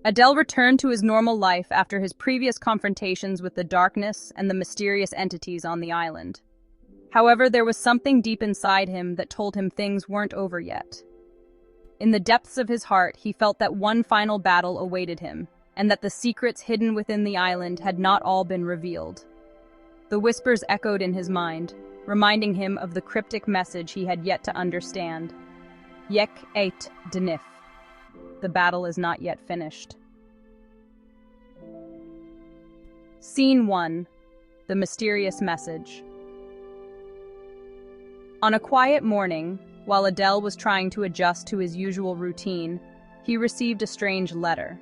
Adele returned to his normal life after his previous confrontations with the darkness and the mysterious entities on the island. However, there was something deep inside him that told him things weren't over yet. In the depths of his heart, he felt that one final battle awaited him, and that the secrets hidden within the island had not all been revealed. The whispers echoed in his mind, reminding him of the cryptic message he had yet to understand. Yek ait denif. The battle is not yet finished. Scene 1. The mysterious message. On a quiet morning, while Adele was trying to adjust to his usual routine, he received a strange letter.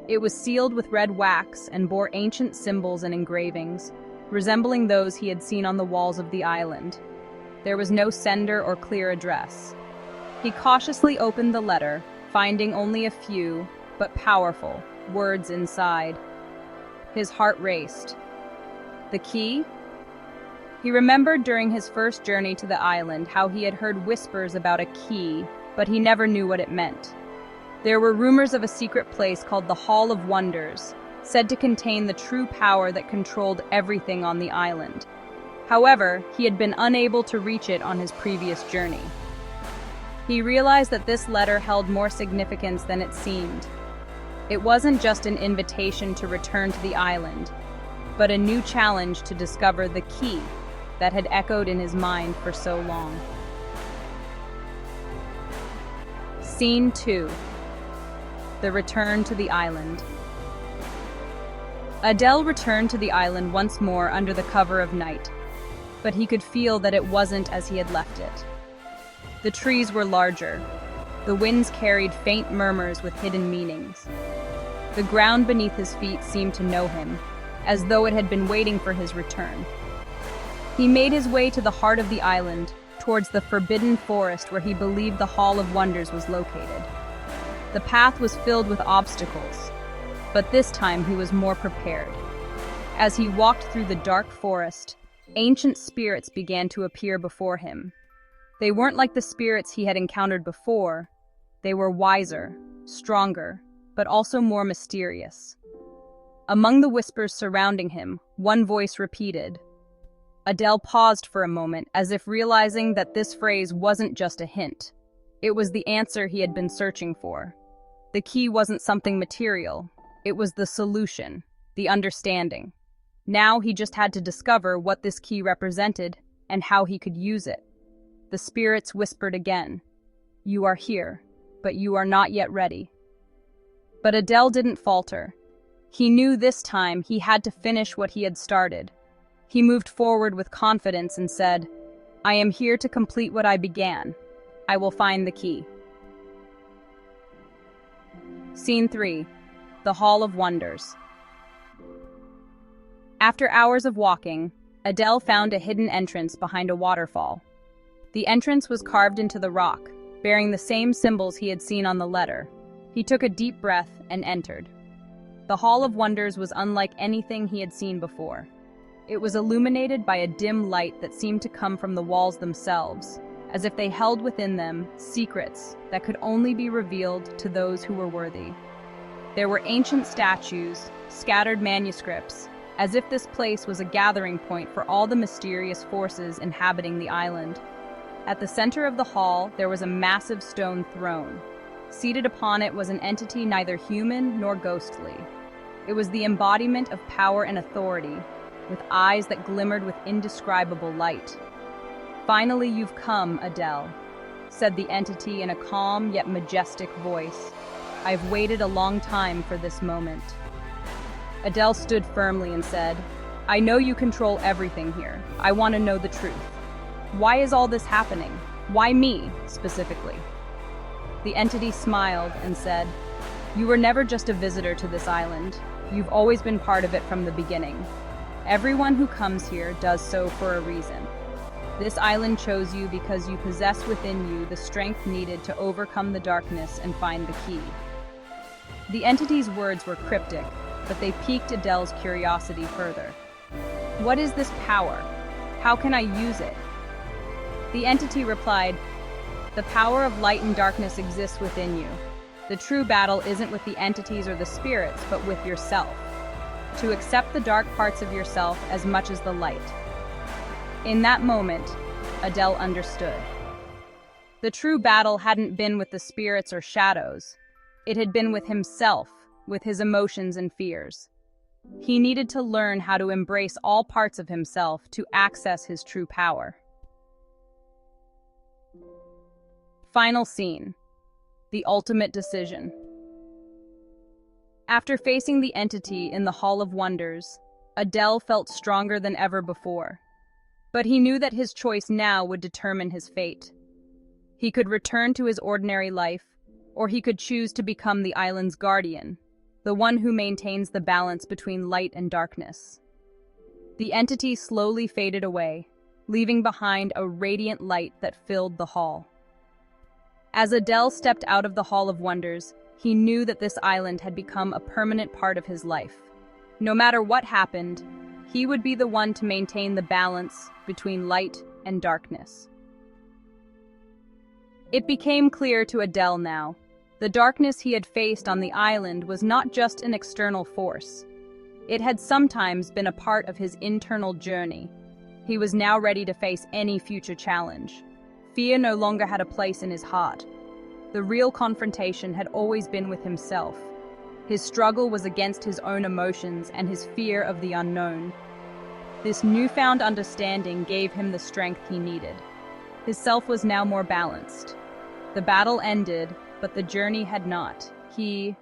It was sealed with red wax and bore ancient symbols and engravings, resembling those he had seen on the walls of the island. There was no sender or clear address. He cautiously opened the letter, finding only a few, but powerful, words inside. His heart raced. The key? He remembered during his first journey to the island how he had heard whispers about a key, but he never knew what it meant. There were rumors of a secret place called the Hall of Wonders, said to contain the true power that controlled everything on the island. However, he had been unable to reach it on his previous journey. He realized that this letter held more significance than it seemed. It wasn't just an invitation to return to the island, but a new challenge to discover the key that had echoed in his mind for so long. Scene 2. The return to the island. Adele returned to the island once more under the cover of night, but he could feel that it wasn't as he had left it. The trees were larger. The winds carried faint murmurs with hidden meanings. The ground beneath his feet seemed to know him, as though it had been waiting for his return. He made his way to the heart of the island, towards the forbidden forest where he believed the Hall of Wonders was located. The path was filled with obstacles, but this time he was more prepared. As he walked through the dark forest, ancient spirits began to appear before him. They weren't like the spirits he had encountered before. They were wiser, stronger, but also more mysterious. Among the whispers surrounding him, one voice repeated. Adele paused for a moment, as if realizing that this phrase wasn't just a hint. It was the answer he had been searching for. The key wasn't something material. It was the solution, the understanding. Now he just had to discover what this key represented and how he could use it. The spirits whispered again, "You are here, but you are not yet ready." But Adele didn't falter. He knew this time he had to finish what he had started. He moved forward with confidence and said, "I am here to complete what I began. I will find the key." Scene 3. The Hall of Wonders. After hours of walking, Adele found a hidden entrance behind a waterfall. The entrance was carved into the rock, bearing the same symbols he had seen on the letter. He took a deep breath and entered. The Hall of Wonders was unlike anything he had seen before. It was illuminated by a dim light that seemed to come from the walls themselves, as if they held within them secrets that could only be revealed to those who were worthy. There were ancient statues, scattered manuscripts, as if this place was a gathering point for all the mysterious forces inhabiting the island. At the center of the hall, there was a massive stone throne. Seated upon it was an entity neither human nor ghostly. It was the embodiment of power and authority, with eyes that glimmered with indescribable light. "Finally, you've come, Adele," said the entity in a calm yet majestic voice. "I've waited a long time for this moment." Adele stood firmly and said, "I know you control everything here. I want to know the truth. Why is all this happening? Why me, specifically?" The entity smiled and said, "You were never just a visitor to this island. You've always been part of it from the beginning. Everyone who comes here does so for a reason. This island chose you because you possess within you the strength needed to overcome the darkness and find the key." The entity's words were cryptic, but they piqued Adele's curiosity further. "What is this power? How can I use it?" The entity replied, "The power of light and darkness exists within you. The true battle isn't with the entities or the spirits, but with yourself. To accept the dark parts of yourself as much as the light. In that moment, Adele understood. The true battle hadn't been with the spirits or shadows. It had been with himself, with his emotions and fears. He needed to learn how to embrace all parts of himself to access his true power. Final scene. The ultimate decision. After facing the entity in the Hall of Wonders, Adele felt stronger than ever before. But he knew that his choice now would determine his fate. He could return to his ordinary life, or he could choose to become the island's guardian, the one who maintains the balance between light and darkness. The entity slowly faded away, leaving behind a radiant light that filled the hall. As Adele stepped out of the Hall of Wonders, he knew that this island had become a permanent part of his life. No matter what happened, he would be the one to maintain the balance between light and darkness. It became clear to Adele now. The darkness he had faced on the island was not just an external force. It had sometimes been a part of his internal journey. He was now ready to face any future challenge. Fear no longer had a place in his heart. The real confrontation had always been with himself. His struggle was against his own emotions and his fear of the unknown. This newfound understanding gave him the strength he needed. His self was now more balanced. The battle ended, but the journey had not. He